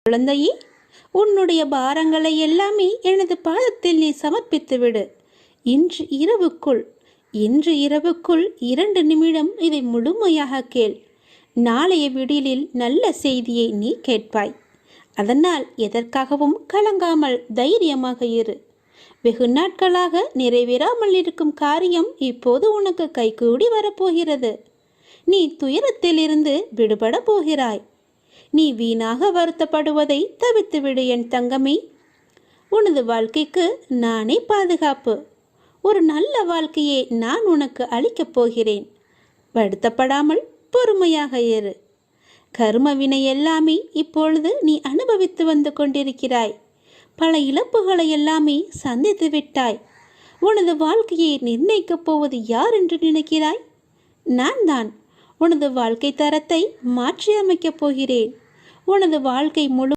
குழந்தையே, உன்னுடைய பாரங்களை எல்லாமே எனது பாதத்தில் நீ சமர்ப்பித்து விடு. இன்று இரவுக்குள் 2 நிமிடம் இதை முழுமையாக கேள். நாளைய விடியலில் நல்ல செய்தியை நீ கேட்பாய். அதனால் எதற்காகவும் கலங்காமல் தைரியமாக இரு. வெகு நாட்களாக நிறைவேறாமல் இருக்கும் காரியம் இப்போது உனக்கு கைகூடி வரப்போகிறது. நீ துயரத்திலிருந்து விடுபட போகிறாய். நீ வீணாக வருத்தப்படுவதை தவிர்த்துவிடு என் தங்கமே. உனது வாழ்க்கைக்கு நானே பாதுகாப்பு. ஒரு நல்ல வாழ்க்கையை நான் உனக்கு அளிக்கப் போகிறேன். வருத்தப்படாமல் பொறுமையாக இரு. கர்ம வினை எல்லாமே இப்பொழுது நீ அனுபவித்து வந்து கொண்டிருக்கிறாய். பல இழப்புகளை எல்லாமே சந்தித்து விட்டாய். உனது வாழ்க்கையை நிர்ணயிக்கப் போவது யார் என்று நினைக்கிறாய்? நான் தான். உனது வாழ்க்கை தரத்தை மாற்றி அமைக்கப் போகிறேன். உனது வாழ்க்கை முழு